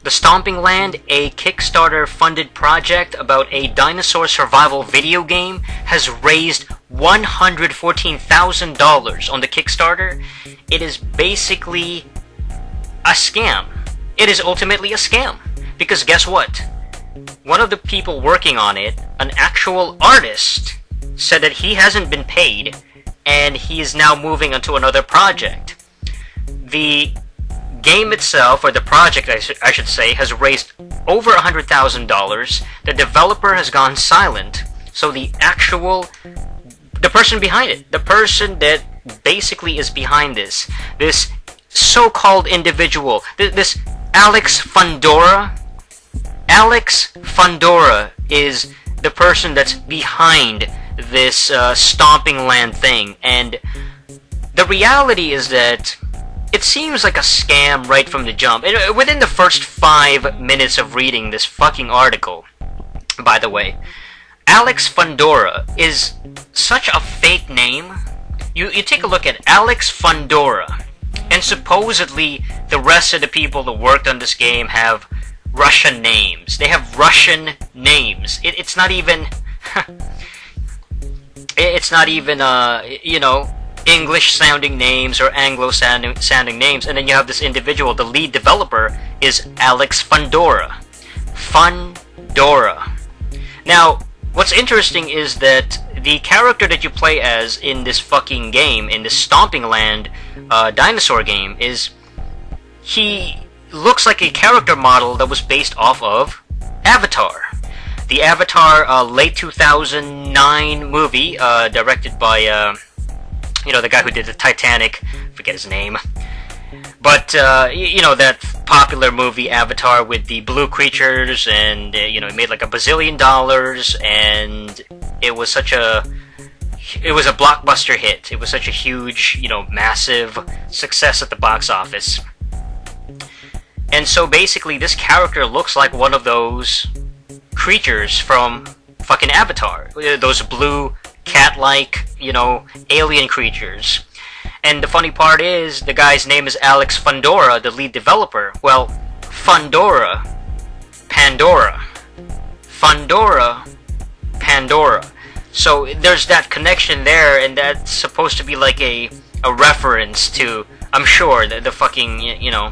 The Stomping Land, a Kickstarter-funded project about a dinosaur survival video game, has raised $114,000 on the Kickstarter. It is basically a scam. It is ultimately a scam. Because guess what? One of the people working on it, an actual artist, said that he hasn't been paid, and he is now moving on to another project. The game itself, or the project I should say, has raised over $100,000. The developer has gone silent, so the person behind it, the person that basically is behind this so-called individual, this Alex Fundora is the person that's behind this Stomping Land thing, and the reality is that it seems like a scam right from the jump. Within the first 5 minutes of reading this fucking article, by the way, Alex Fundora is such a fake name. You take a look at Alex Fundora, and supposedly the rest of the people that worked on this game have Russian names. They have Russian names. It's not even it's not even you know, English-sounding names or Anglo-sounding names, and then you have this individual, the lead developer, is Alex Fundora. Fundora. Now, what's interesting is that the character that you play as in this fucking game, in this Stomping Land dinosaur game, he looks like a character model that was based off of Avatar. The Avatar late 2009 movie, directed by you know, the guy who did the Titanic, forget his name. But, you know, that popular movie Avatar with the blue creatures, and, you know, it made like $1 bazillion, and it was a blockbuster hit. It was such a huge, you know, massive success at the box office. And so basically this character looks like one of those creatures from fucking Avatar. Those blue cat-like, you know, alien creatures. And the funny part is, the guy's name is Alex Fundora, the lead developer. Well, Fundora, Pandora. Fundora, Pandora. So there's that connection there, and that's supposed to be like a reference to, I'm sure, the fucking, you know,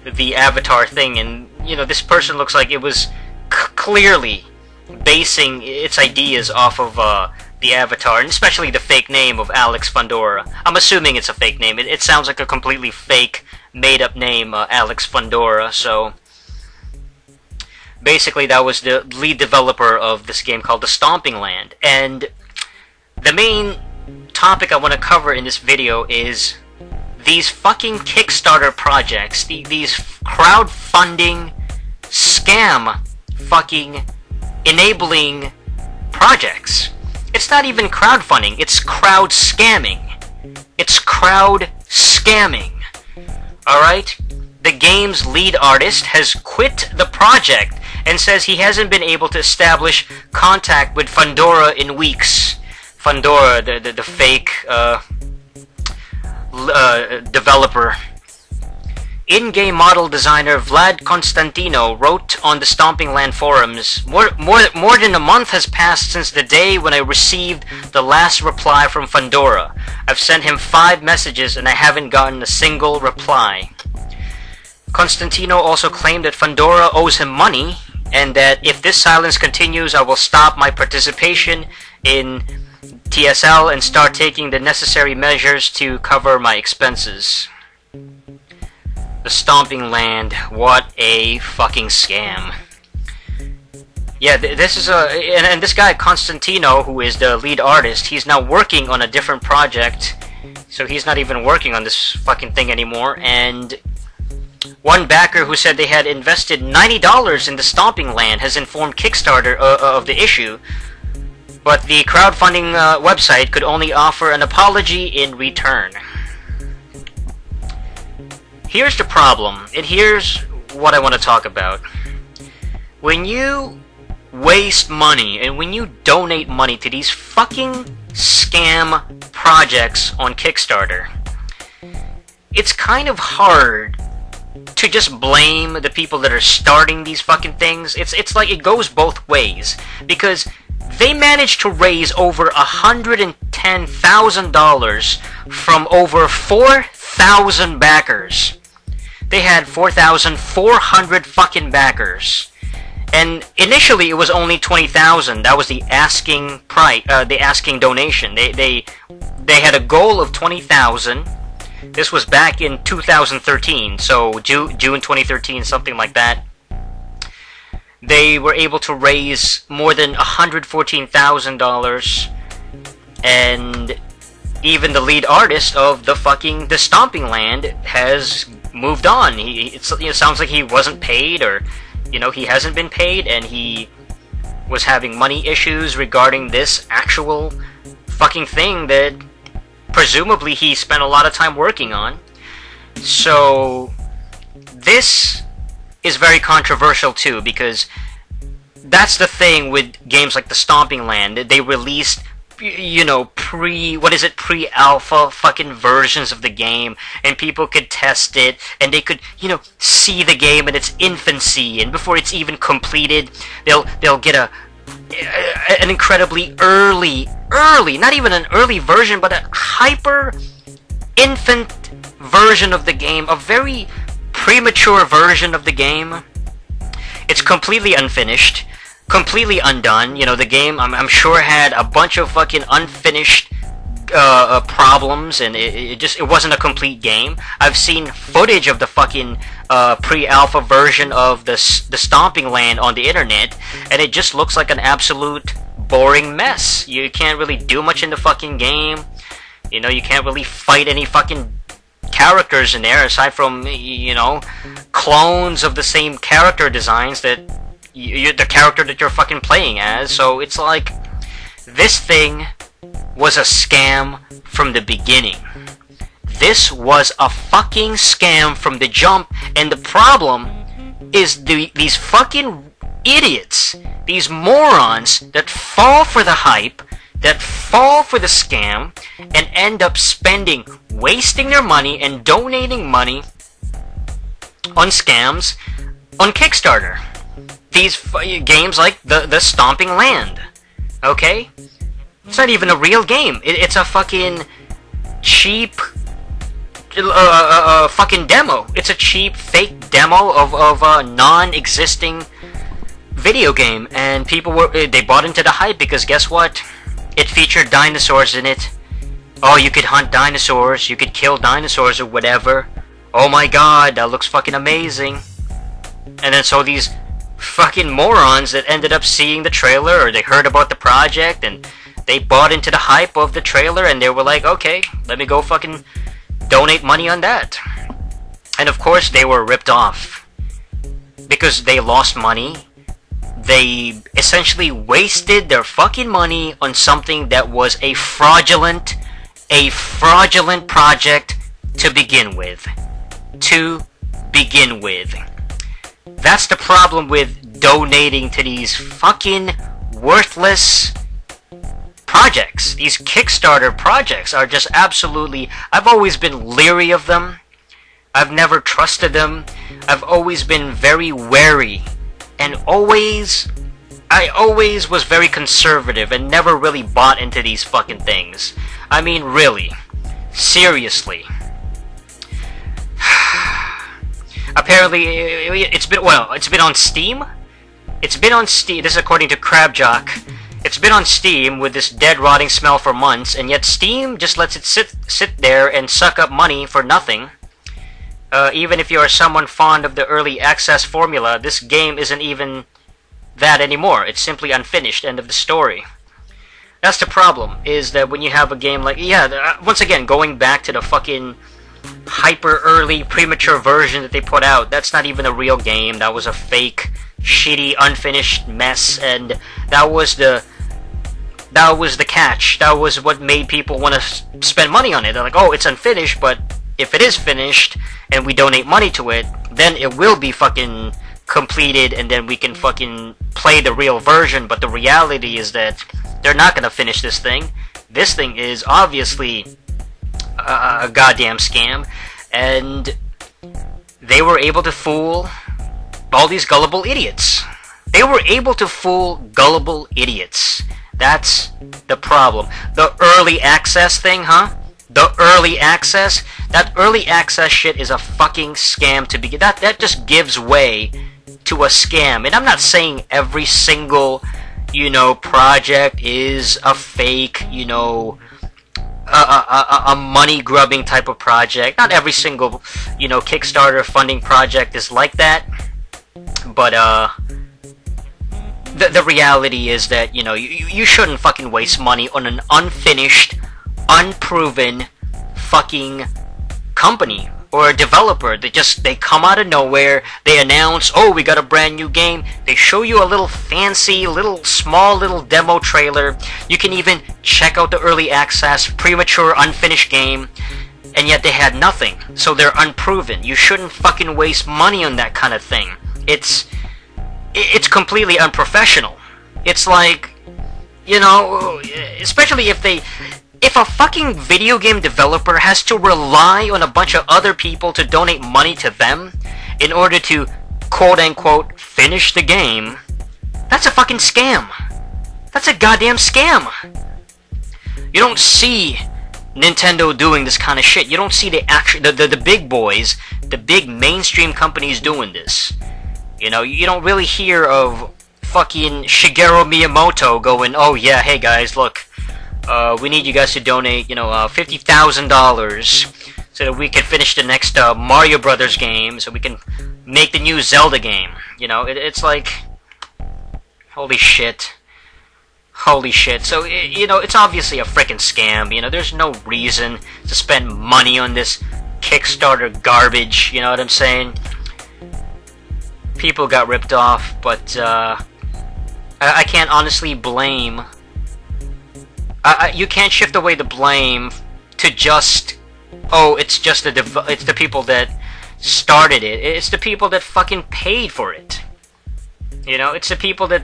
the Avatar thing. And, you know, this person looks like it was clearly basing its ideas off of the Avatar, and especially the fake name of Alex Fundora. I'm assuming it's a fake name. It sounds like a completely fake, made-up name, Alex Fundora. So basically that was the lead developer of this game called The Stomping Land. And the main topic I want to cover in this video is these fucking Kickstarter projects, these crowdfunding scam fucking enabling projects. It's not even crowdfunding, it's crowd scamming. It's crowd scamming. Alright? The game's lead artist has quit the project and says he hasn't been able to establish contact with Fundora in weeks. Fundora, the fake developer. In-game model designer Vlad Constantino wrote on the Stomping Land forums, more than a month has passed since the day when I received the last reply from Fundora. I've sent him 5 messages and I haven't gotten a single reply. Constantino also claimed that Fundora owes him money, and that if this silence continues, I will stop my participation in TSL and start taking the necessary measures to cover my expenses. The Stomping Land, what a fucking scam. Yeah, this is and this guy Constantino, who is the lead artist, he's now working on a different project, so he's not even working on this fucking thing anymore. And one backer who said they had invested $90 in the Stomping Land has informed Kickstarter of the issue, but the crowdfunding website could only offer an apology in return. Here's the problem, and here's what I want to talk about. When you waste money, and when you donate money to these fucking scam projects on Kickstarter, it's kind of hard to just blame the people that are starting these fucking things. It's like it goes both ways, because they managed to raise over $110,000 from over 4,000 backers. They had 4,400 fucking backers, and initially it was only 20,000. That was the asking price, the asking donation. They had a goal of 20,000. This was back in 2013, so June 2013, something like that. They were able to raise more than $114,000, and even the lead artist of the Stomping Land has moved on. It sounds like he wasn't paid, or he hasn't been paid, and he was having money issues regarding this actual fucking thing that presumably he spent a lot of time working on. So this is very controversial too, because that's the thing with games like the Stomping Land. They released pre-alpha fucking versions of the game, and people could test it, and they could see the game in its infancy, and before it's even completed, they'll get an incredibly early, not even an early version, but a hyper infant version of the game, a very premature version of the game. It's completely unfinished, completely undone. The game, I'm sure, had a bunch of fucking unfinished problems, and it wasn't a complete game. I've seen footage of the fucking pre-alpha version of the Stomping Land on the internet, and it just looks like an absolute boring mess. You can't really do much in the fucking game. You can't really fight any fucking characters in there, aside from clones of the same character designs that the character that you're fucking playing as. So it's like, this thing was a scam from the beginning. This was a fucking scam from the jump, and the problem is these fucking idiots, these morons that fall for the hype, that fall for the scam, and end up wasting their money and donating money on scams on Kickstarter. These games like the Stomping Land, okay? It's not even a real game. It's a fucking cheap fucking demo. It's a cheap fake demo of a non-existing video game, and they bought into the hype because guess what? It featured dinosaurs in it. Oh, you could hunt dinosaurs, you could kill dinosaurs or whatever. Oh my god, that looks fucking amazing. And then so these fucking morons that ended up seeing the trailer, or they heard about the project, and they bought into the hype of the trailer, and they were like, okay, let me go fucking donate money on that. And of course they were ripped off, because they lost money. They essentially wasted their fucking money on something that was a fraudulent project to begin with. That's the problem with donating to these fucking worthless projects. These Kickstarter projects are just absolutely... I've always been leery of them. I've never trusted them. I've always been very wary. And I always was very conservative and never really bought into these fucking things. I mean, really. Seriously. Apparently, it's been on Steam? It's been on Steam, this is according to Crabjock. It's been on Steam with this dead, rotting smell for months, and yet Steam just lets it sit there and suck up money for nothing. Even if you are someone fond of the early access formula, this game isn't even that anymore. It's simply unfinished, end of the story. That's the problem, is that when you have a game like... once again, going back to the fucking hyper early, premature version that they put out, that's not even a real game. That was a fake, shitty, unfinished mess, and that was the catch. That was what made people want to spend money on it. They're like, oh, it's unfinished, but if it is finished and we donate money to it, then it will be fucking completed, and then we can fucking play the real version. But the reality is that they're not gonna finish this thing. This thing is obviously a goddamn scam, and they were able to fool all these gullible idiots. They were able to fool gullible idiots. That's the problem. The early access thing, huh? The early access? That early access shit is a fucking scam to begin. That just gives way to a scam. And I'm not saying every single, project is a fake, a money-grubbing type of project. Not every single, Kickstarter funding project is like that. But, the reality is that, you shouldn't fucking waste money on an unfinished, unproven fucking company or a developer. They come out of nowhere, they announce, oh, we got a brand new game, they show you a little fancy, small little demo trailer, you can even check out the early access, premature, unfinished game, and yet they had nothing, so they're unproven. You shouldn't fucking waste money on that kind of thing. It's completely unprofessional. It's like, especially if a fucking video game developer has to rely on a bunch of other people to donate money to them in order to quote-unquote finish the game, that's a fucking scam. That's a goddamn scam. You don't see Nintendo doing this kind of shit. You don't see the big boys, the big mainstream companies doing this. You don't really hear of fucking Shigeru Miyamoto going, oh yeah, hey guys, look, we need you guys to donate, $50,000 so that we can finish the next Mario Brothers game, so we can make the new Zelda game. It's like, holy shit. Holy shit. So, it's obviously a frickin' scam. There's no reason to spend money on this Kickstarter garbage, you know what I'm saying? People got ripped off, but I can't honestly blame. You can't shift away the blame to just, oh, it's the people that started it. It's the people that fucking paid for it. It's the people that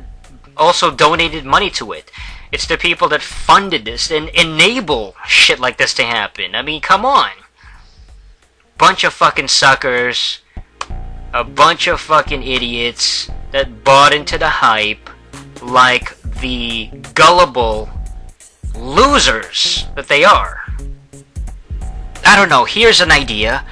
also donated money to it. It's the people that funded this and enable shit like this to happen. I mean, come on. Bunch of fucking suckers. A bunch of fucking idiots that bought into the hype like the gullible losers that they are. I don't know, here's an idea.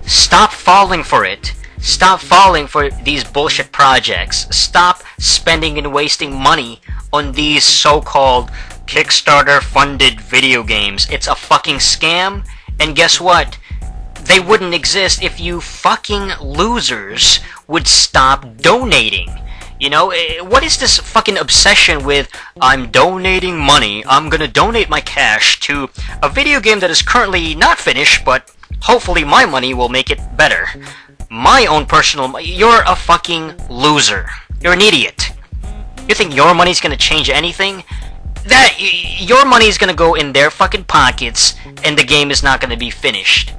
Stop falling for it. Stop falling for these bullshit projects. Stop spending and wasting money on these so-called Kickstarter-funded video games. It's a fucking scam, and guess what? They wouldn't exist if you fucking losers would stop donating. What is this fucking obsession with, I'm donating money, I'm gonna donate my cash to a video game that is currently not finished, but hopefully my money will make it better. My own personal... You're a fucking loser. You're an idiot. You think your money's gonna change anything? Your money's gonna go in their fucking pockets, and the game is not gonna be finished.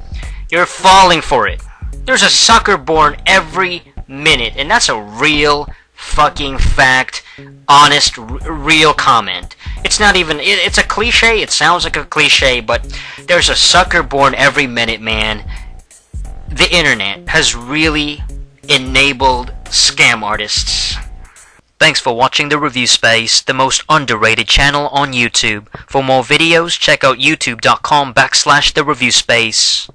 You're falling for it. There's a sucker born every minute, and that's a real fucking fact, honest, real comment. It's not even, it's a cliche, it sounds like a cliche, but there's a sucker born every minute, man. The internet has really enabled scam artists. Thanks for watching The Review Space, the most underrated channel on YouTube. For more videos, check out youtube.com/TheReviewSpace.